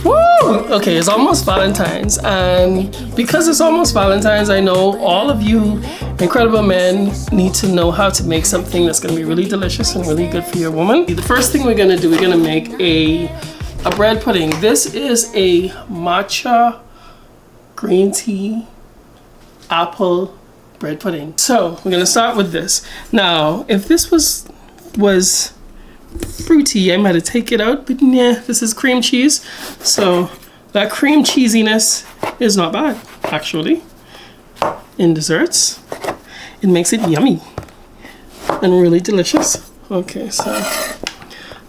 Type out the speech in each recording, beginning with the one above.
Woo! Okay, it's almost Valentine's, and because it's almost Valentine's, I know all of you incredible men need to know how to make something that's going to be really delicious and really good for your woman. The first thing we're going to do, we're going to make a bread pudding. This is a matcha green tea apple bread pudding. So we're going to start with this. Now, if this was fruity, I might have take it out, but yeah, this is cream cheese, so that cream cheesiness is not bad actually. In desserts, it makes it yummy and really delicious. Okay, so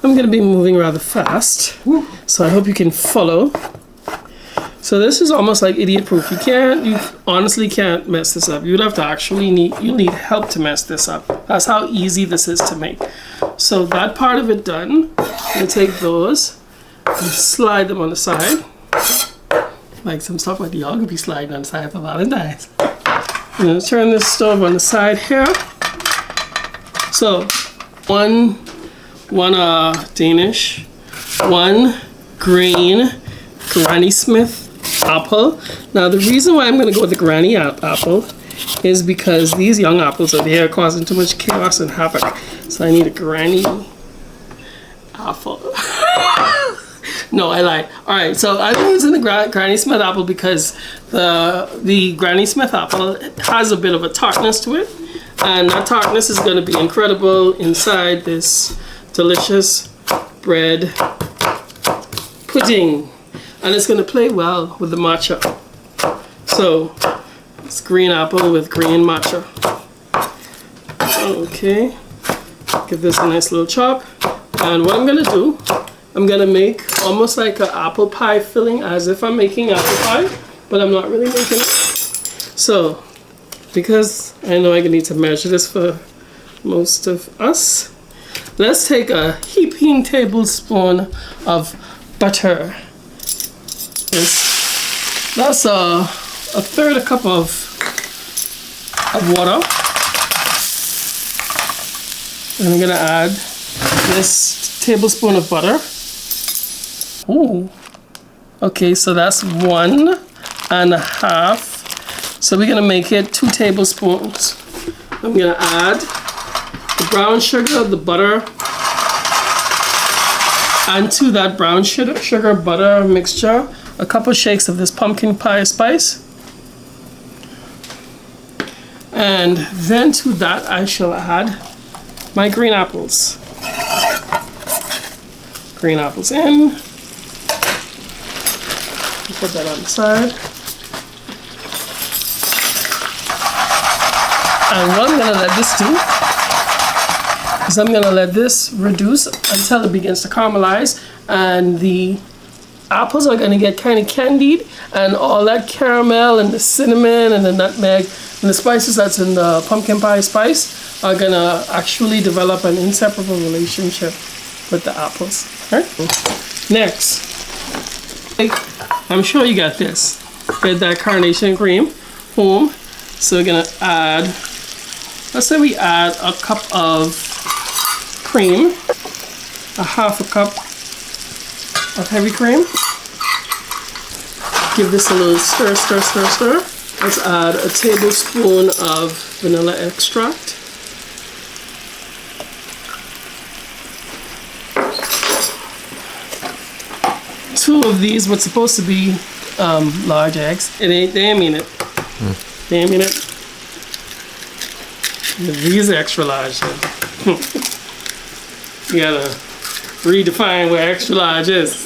I'm gonna be moving rather fast, so I hope you can follow. So this is almost like idiot proof. You honestly can't mess this up. You'd have to actually you need help to mess this up. That's how easy this is to make. So that part of it done, I'm gonna take those and slide them on the side. Like some stuff like y'all could be sliding on the side for Valentine's. I'm gonna turn this stove on the side here. So one Danish, one green Granny Smith apple. Now the reason why I'm going to go with the granny apple is because these young apples over here are causing too much chaos and havoc. So I need a granny apple. No, I lied. Alright, so I'm using the Granny Smith apple because the Granny Smith apple has a bit of a tartness to it. And that tartness is going to be incredible inside this delicious bread pudding. And it's going to play well with the matcha. So it's green apple with green matcha. Okay, give this a nice little chop. And what I'm going to do, I'm going to make almost like an apple pie filling, as if I'm making apple pie, but I'm not really making it. So because I know I need to measure this for most of us, let's take a heaping tablespoon of butter. That's a third cup of water. And I'm gonna add this tablespoon of butter. Ooh. Okay, so that's 1.5. So we're gonna make it 2 tablespoons. I'm gonna add the brown sugar, the butter, and to that brown sugar butter mixture, a couple shakes of this pumpkin pie spice. And then to that I shall add my green apples. Green apples in. Put that on the side. And what I'm gonna let this do is I'm gonna let this reduce until it begins to caramelize, and the apples are gonna get kind of candied, and all that caramel and the cinnamon and the nutmeg and the spices that's in the pumpkin pie spice are gonna actually develop an inseparable relationship with the apples. All right? Next, I'm sure you got this. Get that carnation cream home. So we're gonna add, let's say we add a cup of cream, a half a cup of heavy cream. Give this a little stir, stir, stir, stir. Let's add a tablespoon of vanilla extract. Two of these, what's supposed to be large eggs. It ain't, they ain't mean it. They ain't mean it. These are extra large. You gotta redefine what extra large is.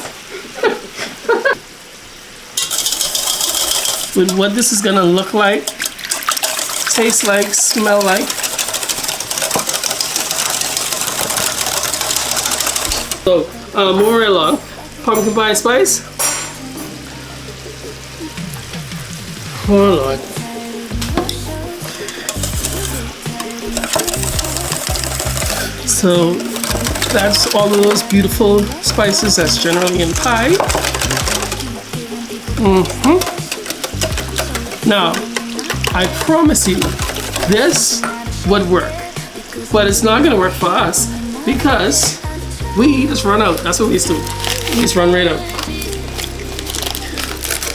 With what this is gonna look like, taste like, smell like. So, moving right along. Pumpkin pie spice. Oh Lord. So that's all of those beautiful spices that's generally in pie. Now, I promise you, this would work, but it's not gonna work for us because we just run out. That's what we used to do. We just run right out.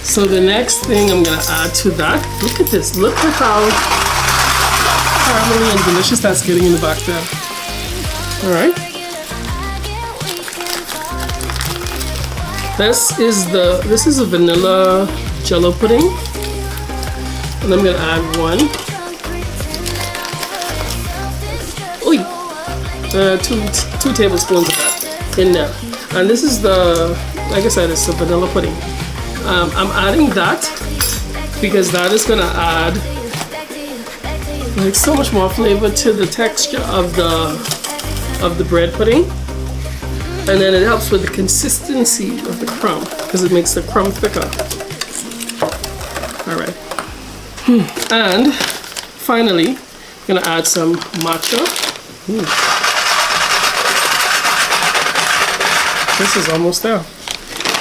So the next thing I'm gonna add to that, look at this. Look at how caramelly and delicious that's getting in the back there. All right. This is a vanilla jello pudding, and I'm gonna add one. Oy, 2 tablespoons of that in there. And this is like I said, it's a vanilla pudding. I'm adding that because that is gonna add like so much more flavor to the texture of the bread pudding. And then it helps with the consistency of the crumb because it makes the crumb thicker. All right. And finally, I'm gonna add some matcha. This is almost there.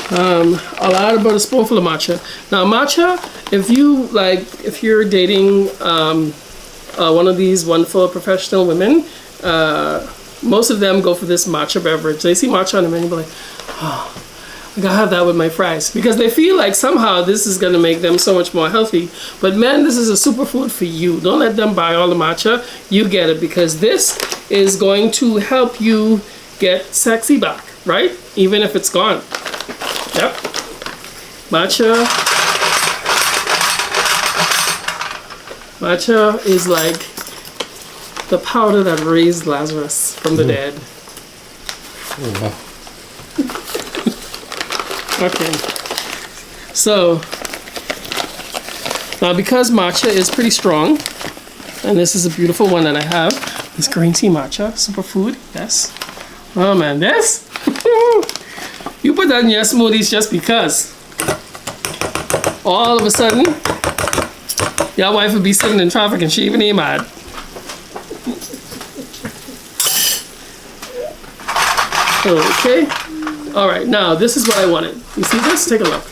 I'll add about a spoonful of matcha. Now matcha, if you're dating one of these wonderful professional women, most of them go for this matcha beverage. They see matcha on the menu, like, oh, I gotta have that with my fries, because they feel like somehow this is gonna make them so much more healthy. But men, this is a superfood for you. Don't let them buy all the matcha. You get it, because this is going to help you get sexy back, right? Even if it's gone. Yep. Matcha. Matcha is like the powder that raised Lazarus from the dead. Oh, wow. Okay. So, now because matcha is pretty strong, and this is a beautiful one that I have, this green tea matcha, superfood, yes. Oh man, this? You put that in your smoothies just because. All of a sudden, your wife would be sitting in traffic and she even ain't mad. Okay. All right, now this is what I wanted. You see this? Take a look.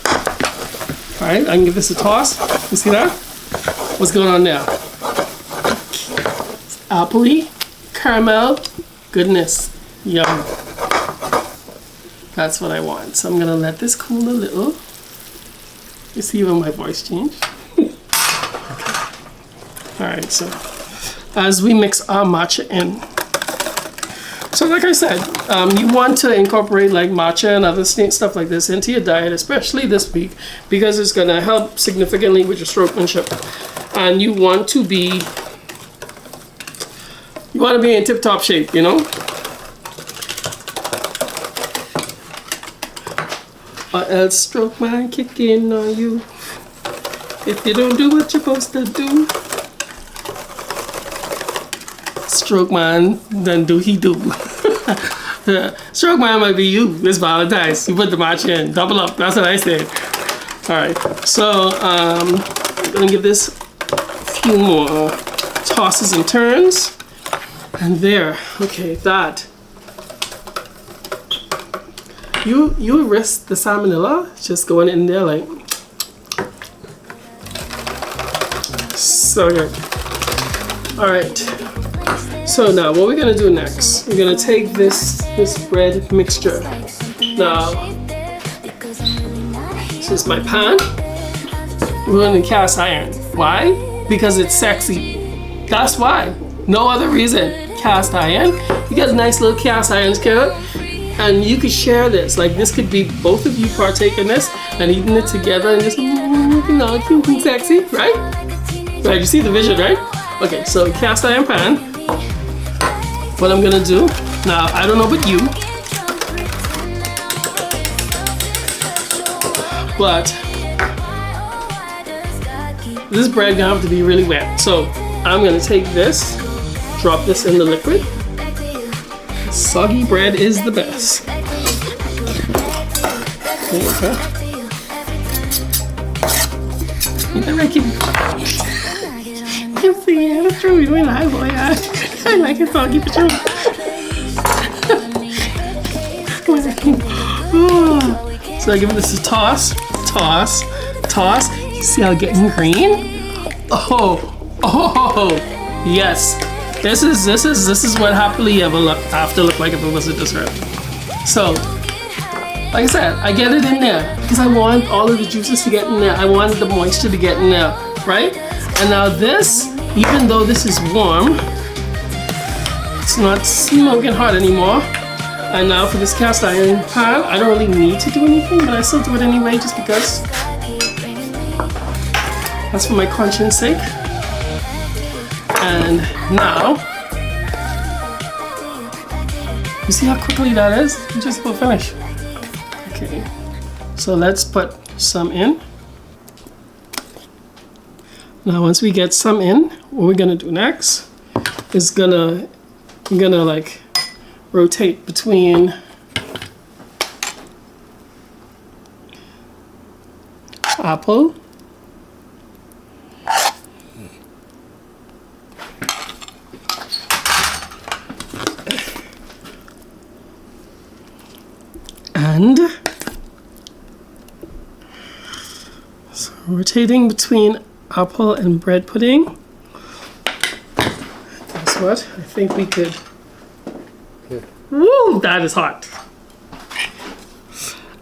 All right, I can give this a toss. You see that? What's going on now? Appley, caramel, goodness, yum. That's what I want. So I'm gonna let this cool a little. You see when my voice changed? Okay. All right, so as we mix our matcha in. So like I said, you want to incorporate like matcha and other stuff like this into your diet, especially this week, because it's gonna help significantly with your strokemanship. And you want to be in tip-top shape, you know? Or else stroke man kick in on you. If you don't do what you're supposed to do, stroke man, then do he do. Stroke man might be you this Valentine's. You put the matcha in, double up, that's what I said. All right, so I'm gonna give this a few more tosses and turns. And there, okay, that. You risk the salmonella just going in there like so good. All right. So now what we're gonna do next? We're gonna take this bread mixture. Now this is my pan. We're gonna cast iron. Why? Because it's sexy. That's why. No other reason. Cast iron. You get a nice little cast iron skillet. And you could share this. Like this could be both of you partake in this and eating it together and just looking all cute and sexy, right? Right, you see the vision, right? Okay, so cast iron pan. What I'm gonna do, now I don't know about you, but this bread gonna have to be really wet. So I'm gonna take this, drop this in the liquid. Soggy bread is the best. Okay. You reckon? You see, that's true. You doing high boy. I like it soggy for sure. So I give this a toss, toss, toss. You see how it's getting green? Oh, yes. This is what happily ever look like if it was a dessert. So, like I said, I get it in there because I want all of the juices to get in there. I want the moisture to get in there, right? And now this, even though this is warm, it's not smoking hot anymore. And now for this cast iron pan, I don't really need to do anything, but I still do it anyway just because. That's for my conscience sake. And now, you see how quickly that is? You just about finished. Okay, so let's put some in. Now once we get some in, what we're gonna do next is I'm gonna like rotate between apple and so rotating between apple and bread pudding. Guess what? I think we could. Woo, that is hot.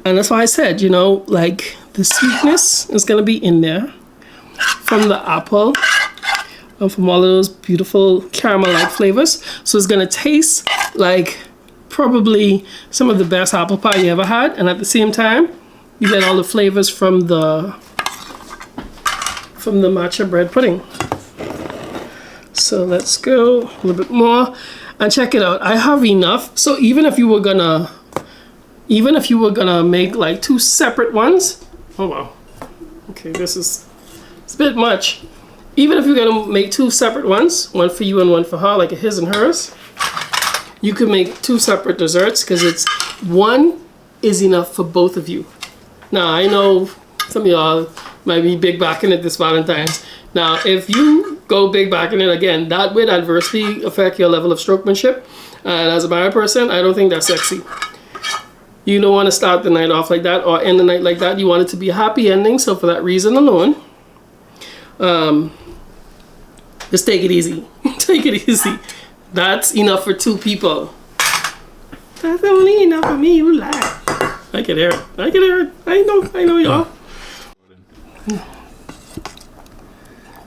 And that's why I said, you know, like the sweetness is gonna be in there from the apple and from all of those beautiful caramel-like flavors. So it's gonna taste like probably some of the best apple pie you ever had, and at the same time you get all the flavors from the matcha bread pudding. So let's go a little bit more and check it out. I have enough. So even if you were gonna make like two separate ones, oh wow, okay, it's a bit much. Even if you're gonna make two separate ones, one for you and one for her, like a his and hers, you could make two separate desserts because it's one is enough for both of you. Now I know some of y'all might be big backing it this Valentine's. Now if you go big backing it again, that would adversely affect your level of strokemanship. And as a married person, I don't think that's sexy. You don't want to start the night off like that or end the night like that. You want it to be a happy ending. So for that reason alone, just take it easy. Take it easy. That's enough for two people. That's only enough for me, you lie. I can hear it. I can hear it. I know y'all.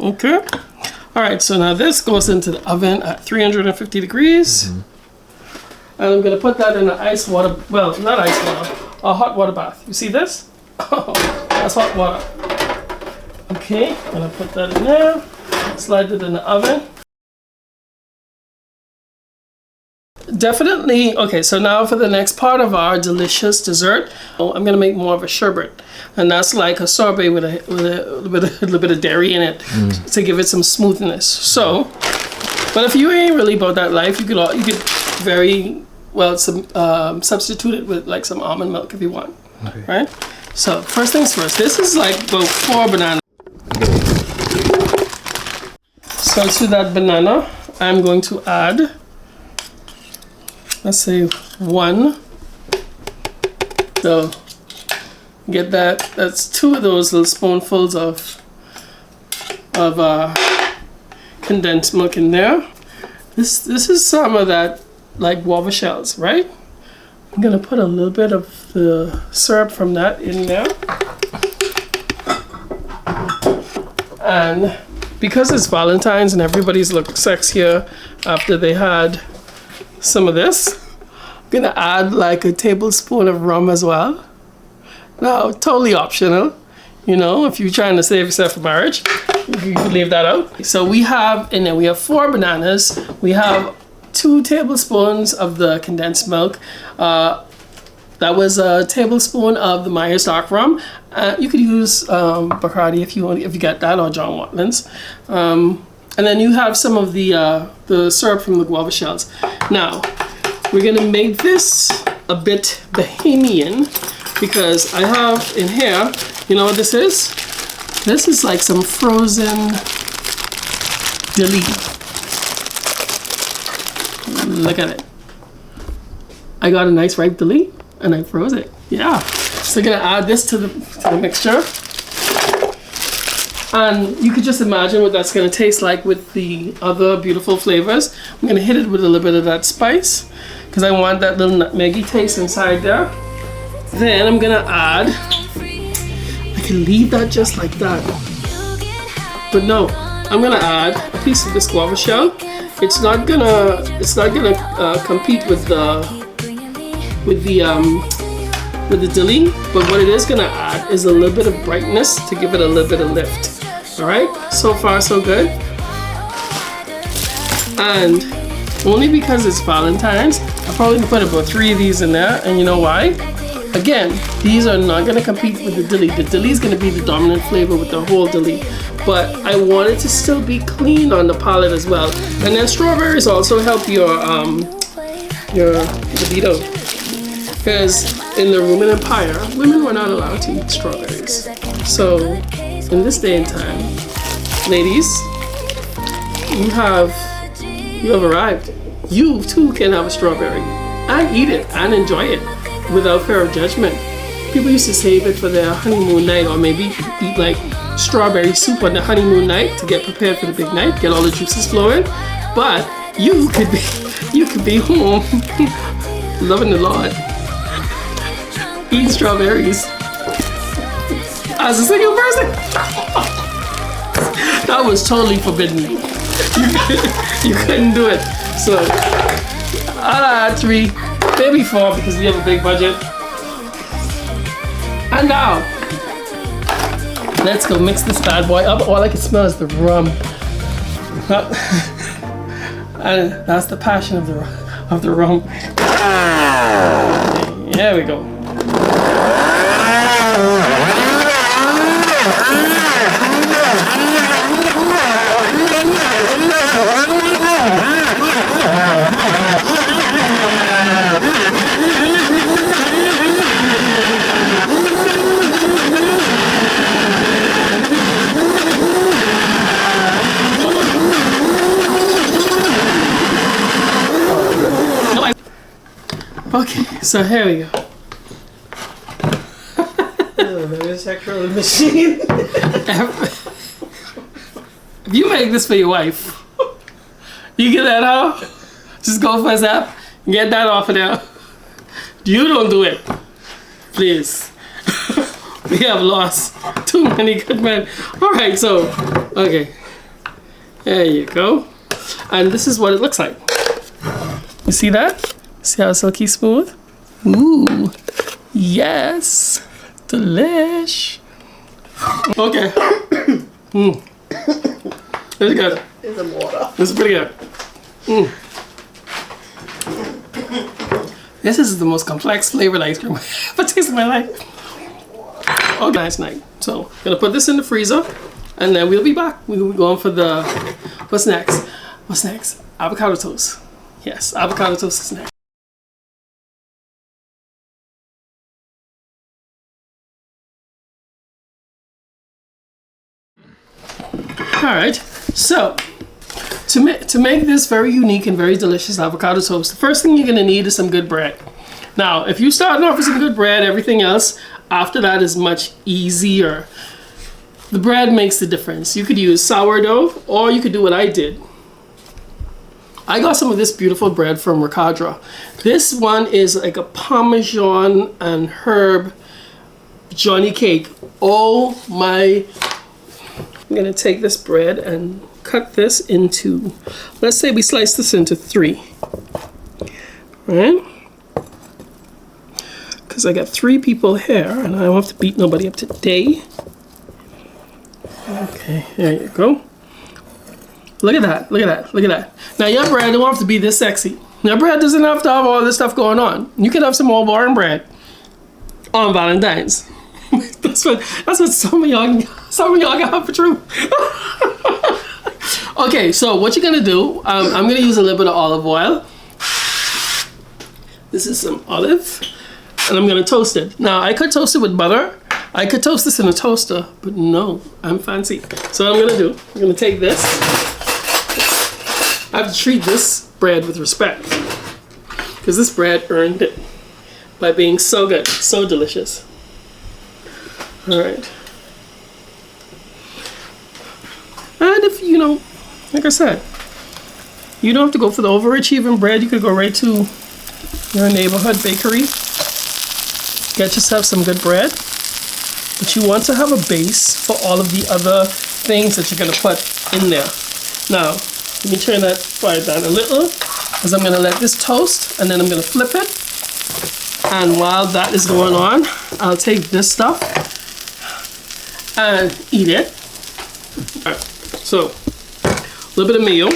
Okay. Alright, so now this goes into the oven at 350 degrees. And I'm going to put that in an ice water, well, not ice water, a hot water bath. You see this? Oh, that's hot water. Okay, I'm going to put that in there. Slide it in the oven. Definitely. Okay, so now for the next part of our delicious dessert, I'm gonna make more of a sherbet, and that's like a sorbet with a little bit of dairy in it to give it some smoothness. So, but if you ain't really about that life, you could very well substitute it with like some almond milk if you want. Okay. Right. So first things first. This is like about 4 bananas. So to that banana, I'm going to add, let's say 1. So get that. That's 2 of those little spoonfuls of condensed milk in there. This is some of that like guava shells, right? I'm gonna put a little bit of the syrup from that in there, and because it's Valentine's and everybody's looked sexier after they had some of this, I'm gonna add like a tablespoon of rum as well. Now, totally optional. You know, if you're trying to save yourself for marriage, you can leave that out. So we have 4 bananas. We have 2 tablespoons of the condensed milk. That was a tablespoon of the Myers dark rum. You could use Bacardi if you get that, or John Watkins. And then you have some of the syrup from the guava shells. Now, we're gonna make this a bit Bahamian because I have in here, you know what this is? This is like some frozen dilly. Look at it. I got a nice ripe dilly and I froze it. Yeah. So I'm gonna add this to the mixture. And you could just imagine what that's going to taste like with the other beautiful flavors. I'm going to hit it with a little bit of that spice because I want that little nutmeggy taste inside there. Then I'm going to add, I can leave that just like that. But no, I'm going to add a piece of this guava shell. It's not gonna compete with the dilly, but what it is gonna add is a little bit of brightness to give it a little bit of lift. All right, so far so good. And only because it's Valentine's, I'm probably gonna put about 3 of these in there, and you know why? Again, these are not gonna compete with the dilly. The dilly is gonna be the dominant flavor with the whole dilly, but I want it to still be clean on the palate as well. And then strawberries also help your libido. Because in the Roman Empire, women were not allowed to eat strawberries. So in this day and time, ladies, you have arrived. You too can have a strawberry and eat it and enjoy it without fear of judgment. People used to save it for their honeymoon night, or maybe eat like strawberry soup on the honeymoon night to get prepared for the big night, get all the juices flowing. But you could be home loving the Lord, eating strawberries as a single person. That was totally forbidden. You couldn't do it. So I'll add 3, maybe 4 because we have a big budget. And now let's go mix this bad boy up. All I can smell is the rum. And that's the passion of the rum. There we go. Okay, so here we go. Sexual machine. If you make this for your wife, you get that out, just go for a zap, get that off of there. You don't do it, please. We have lost too many good men. All right, so, okay. There you go. And this is what it looks like. You see that? See how silky smooth? Ooh, yes. Delish. Okay. This is good. It's some water. This is pretty good. This is the most complex flavored ice cream I've ever tasted in my life. Okay, nice night. So, gonna put this in the freezer, and then we'll be back. We'll be going for the, what's next? What's next? Avocado toast. Yes, avocado toast is next. All right, so to make this very unique and very delicious avocado toast, the first thing you're gonna need is some good bread. Now, if you're starting off with some good bread, everything else after that is much easier. The bread makes the difference. You could use sourdough, or you could do what I did. I got some of this beautiful bread from Ricadra. This one is like a Parmesan and herb Johnny cake. Oh my. I'm gonna take this bread and cut this into, let's say we slice this into 3, right? Because I got 3 people here and I don't have to beat nobody up today. Okay, there you go. Look at that, look at that, look at that. Now your bread don't have to be this sexy. Your bread doesn't have to have all this stuff going on. You can have some more boring bread on Valentine's. That's what some of y'all got for true. Okay, so what you're gonna do, I'm gonna use a little bit of olive oil. This is some olive, and I'm gonna toast it. Now I could toast it with butter. I could toast this in a toaster, but no, I'm fancy. So what I'm gonna take this. I have to treat this bread with respect because this bread earned it by being so good, so delicious. All right. And if, you know, like I said, you don't have to go for the overachieving bread. You could go right to your neighborhood bakery. Get yourself some good bread. But you want to have a base for all of the other things that you're going to put in there. Now, let me turn that fire down a little, because I'm going to let this toast, and then I'm going to flip it. And while that is going on, I'll take this stuff and eat it. All right, so a little bit of mayo.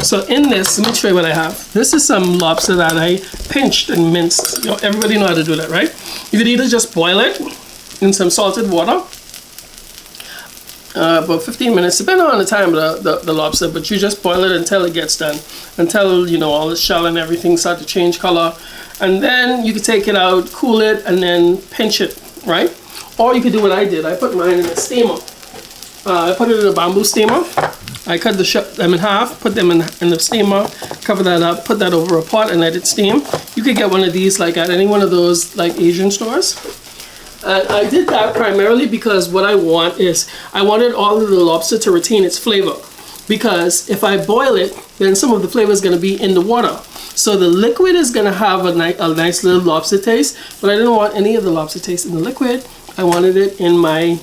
So in this, let me show you what I have. This is some lobster that I pinched and minced. You know, everybody know how to do that, right? You could either just boil it in some salted water, about 15 minutes, depending on the time of the lobster, but you just boil it until it gets done, until, you know, all the shell and everything start to change color. And then you can take it out, cool it, and then pinch it, right? Or you could do what I did. I put mine in a steamer. I put it in a bamboo steamer. I cut them in half, put them in the steamer, cover that up, put that over a pot and let it steam. You could get one of these like at any one of those like Asian stores. And I did that primarily because what I want is, I wanted all of the lobster to retain its flavor. Because if I boil it, then some of the flavor is going to be in the water. So the liquid is going to have a nice little lobster taste, but I didn't want any of the lobster taste in the liquid. I wanted it in my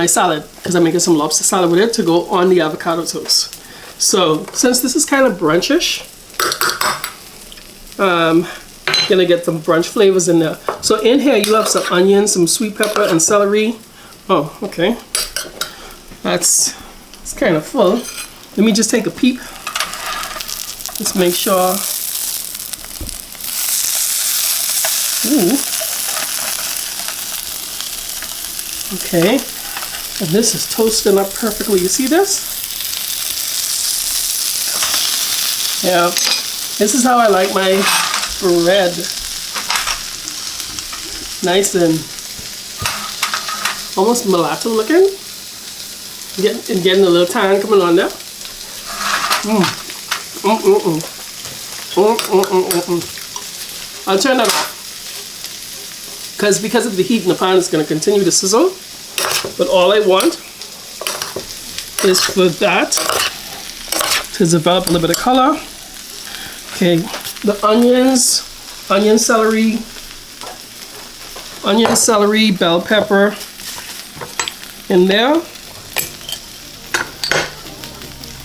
salad, because I'm making some lobster salad with it to go on the avocado toast. So since this is kind of brunchish, gonna get some brunch flavors in there. So in here you have some onions, some sweet pepper, and celery. Oh, okay. It's kind of full. Let me just take a peep. Just make sure. Ooh. Okay. And this is toasting up perfectly. You see this? Yeah. This is how I like my bread. Nice and almost mulatto looking. Getting a little tan coming on there. I'll turn that off. Because of the heat in the pan, it's going to continue to sizzle. But all I want is for that to develop a little bit of color. Okay, the onion, celery, bell pepper in there.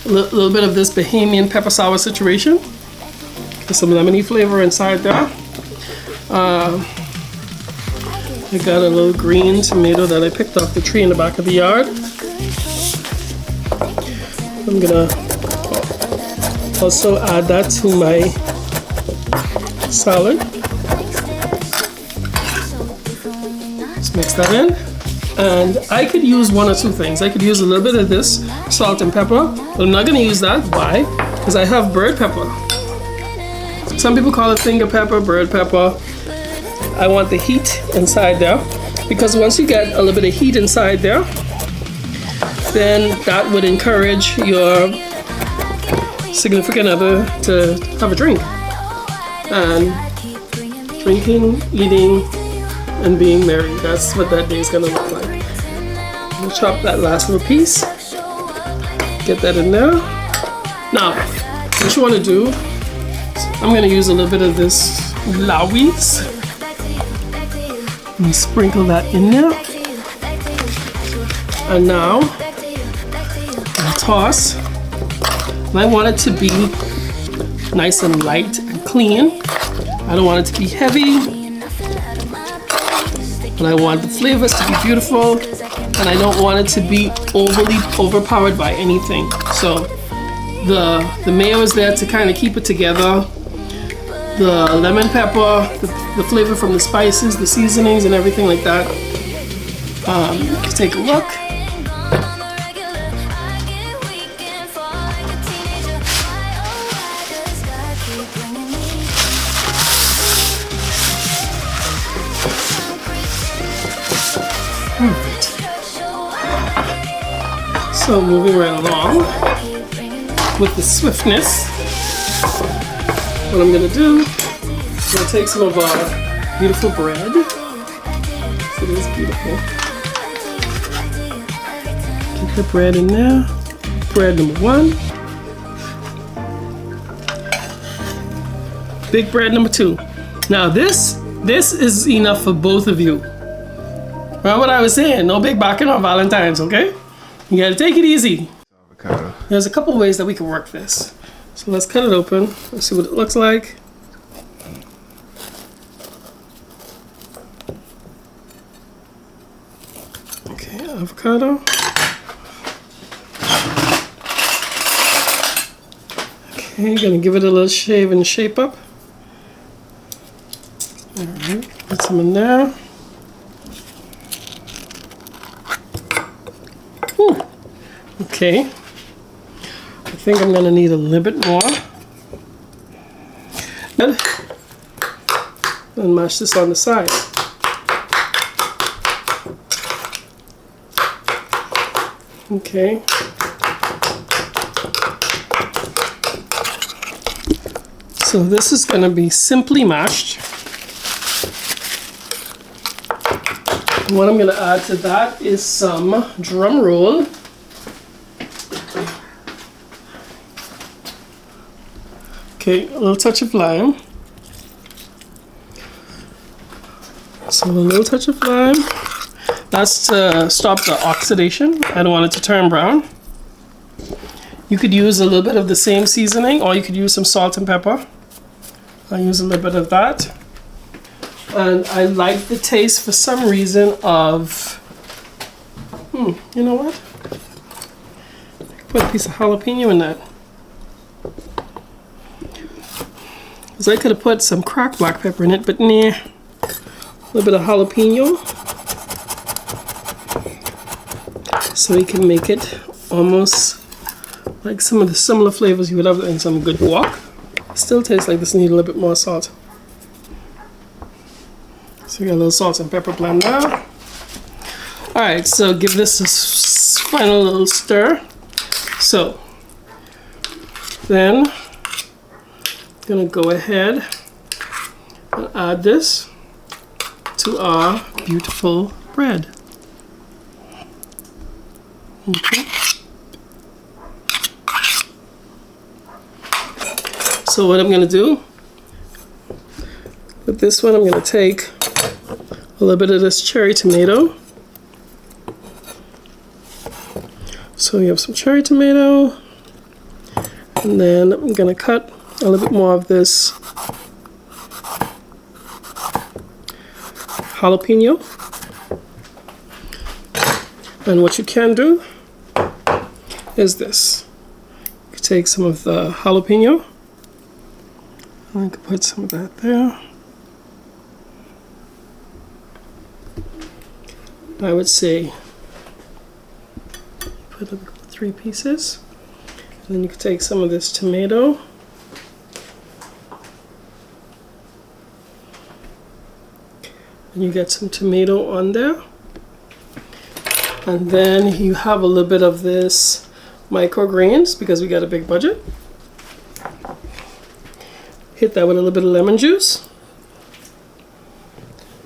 A little bit of this Bahamian pepper sour situation. With some lemony flavor inside there. I got a little green tomato that I picked off the tree in the back of the yard. I'm gonna also add that to my salad. Let's mix that in. And I could use one or two things. I could use a little bit of this salt and pepper, but I'm not gonna use that. Why? Because I have bird pepper. Some people call it finger pepper, bird pepper. I want the heat inside there, because once you get a little bit of heat inside there, then that would encourage your significant other to have a drink. And drinking, eating, and being merry, that's what that day is gonna look like. I'm gonna chop that last little piece, get that in there. Now, what you wanna do, I'm gonna use a little bit of this Lawis. And sprinkle that in there. And now I'll toss. And I want it to be nice and light and clean. I don't want it to be heavy, but I want the flavors to be beautiful, and I don't want it to be overly overpowered by anything. So the mayo is there to kind of keep it together. The lemon pepper, the flavor from the spices, the seasonings, and everything like that. Let's take a look. Alright. So moving right along with the swiftness. What I'm gonna do is I'm gonna take some of our beautiful bread. So it is beautiful. The bread in there. Bread number 1. Big bread number 2. Now this is enough for both of you. Remember what I was saying? No big backing on Valentine's, okay? You gotta take it easy. Avocado. There's a couple ways that we can work this. So let's cut it open. Let's see what it looks like. Okay, avocado. Okay, gonna give it a little shave and shape up. Alright, put some in there. Ooh. Okay. I think I'm gonna need a little bit more. And mash this on the side. Okay. So this is gonna be simply mashed. And what I'm gonna add to that is some drum roll. Okay, a little touch of lime. So a little touch of lime. That's to stop the oxidation. I don't want it to turn brown. You could use a little bit of the same seasoning, or you could use some salt and pepper. I use a little bit of that. And I like the taste for some reason of, you know what? Put a piece of jalapeno in that. Because I could have put some cracked black pepper in it, but nah. A little bit of jalapeno. So we can make it almost like some of the similar flavors you would have in some good guac. Still tastes like this need a little bit more salt. So we got a little salt and pepper blend now. Alright, so give this a final little stir. So then I'm gonna go ahead and add this to our beautiful bread. Okay. So what I'm gonna do with this one, I'm gonna take a little bit of this cherry tomato. So we have some cherry tomato, and then I'm gonna cut a little bit more of this jalapeno. And what you can do is this. You can take some of the jalapeno. I can put some of that there. I would say put 3 pieces. And then you can take some of this tomato. And you get some tomato on there. And then you have a little bit of this microgreens because we got a big budget. Hit that with a little bit of lemon juice.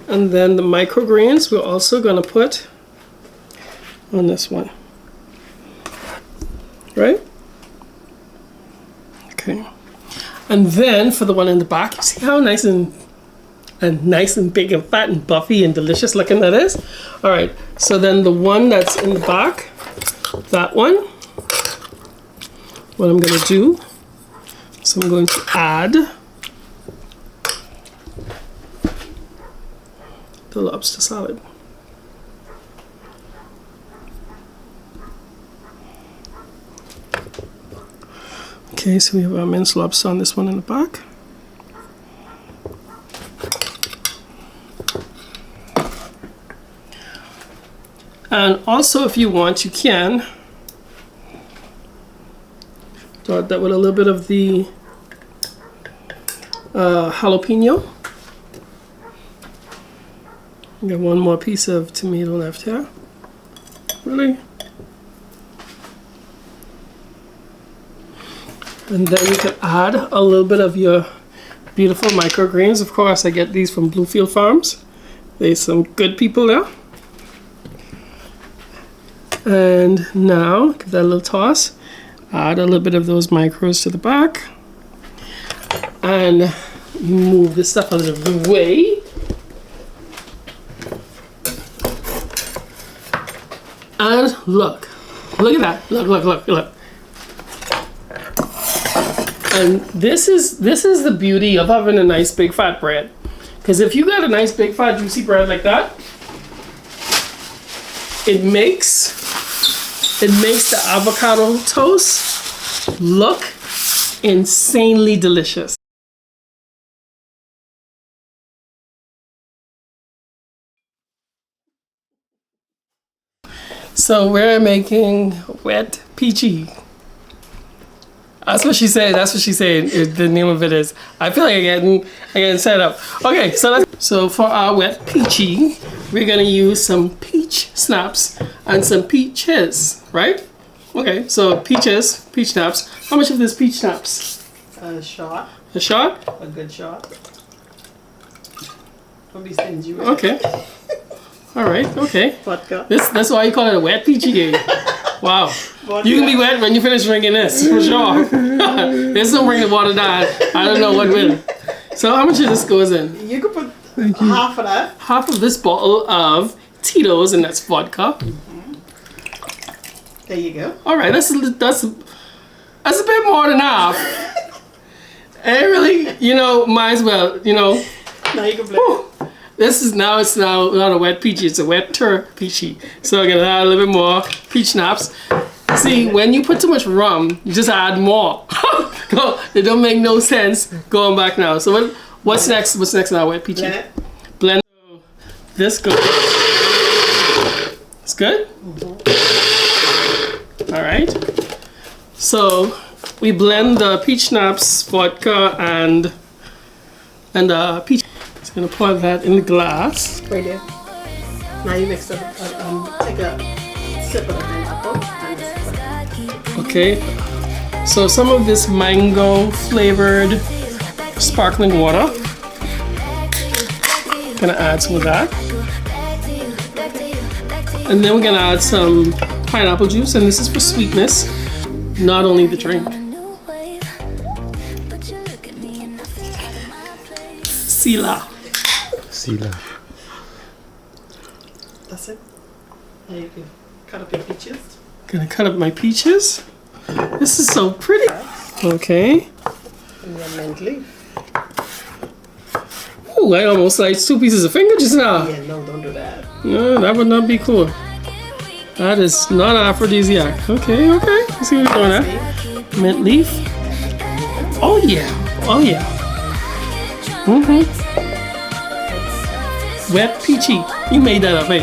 And then the microgreens we're also going to put on this one. Right? Okay. And then for the one in the back, you see how nice and big and fat and buffy and delicious looking that is? All right, so then the one that's in the back, that one, what I'm gonna do is I'm going to add the lobster salad. Okay, so we have our minced lobster on this one in the back. And also, if you want, you can dot that with a little bit of the jalapeno. Got one more piece of tomato left here. Really? And then you can add a little bit of your beautiful microgreens. Of course, I get these from Bluefield Farms. There's some good people there. And now, give that a little toss. Add a little bit of those micros to the back. And move this stuff out of the way. And look at that. Look. And this is the beauty of having a nice big fat bread. Because if you got a nice big fat juicy bread like that, it makes the avocado toast look insanely delicious. So we're making wet peachy. That's what she said. The name of it is. I feel like I'm getting set up. Okay, so for our wet peachy, we're gonna use some peach snaps and some peaches, right? Okay, so peach snaps. How much of this peach snaps? A shot. A shot? A good shot. Don't be stingy with Okay. All right. Okay. vodka. That's why you call it a wet peachy game. Wow. Vodka. You can be wet when you finish drinking this, for sure. This don't bring the water down. I don't know what will. So how much of this goes in? You could put half of that. Half of this bottle of Tito's, and that's vodka. There you go. All right, that's a bit more than half. And really, might as well, Now you can blend. It's now not a wet peachy, it's a wet peachy. So I'm gonna add a little bit more peach schnapps. See, when you put too much rum, you just add more. It don't make no sense going back now. So what's next? What's next in our wet peachy? Blend. This good. It's good? All right. So we blend the peach schnapps, vodka, and peach. Just gonna pour that in the glass. Right there. Now you mix up. Take a sip of the pineapple. Okay. So some of this mango flavored sparkling water. Gonna add some of that. And then we're gonna add some pineapple juice, and this is for sweetness, not only the drink. Sila. That's it. Now you can cut up your peaches. Gonna cut up my peaches. This is so pretty. Okay. And your mint leaf. Ooh, I almost sliced 2 pieces of finger just now. Yeah, no, don't do that. No, that would not be cool. That is not an aphrodisiac. Okay. Let's see what we're doing there. Mint leaf. Oh yeah. Wet peachy. You made that up, eh?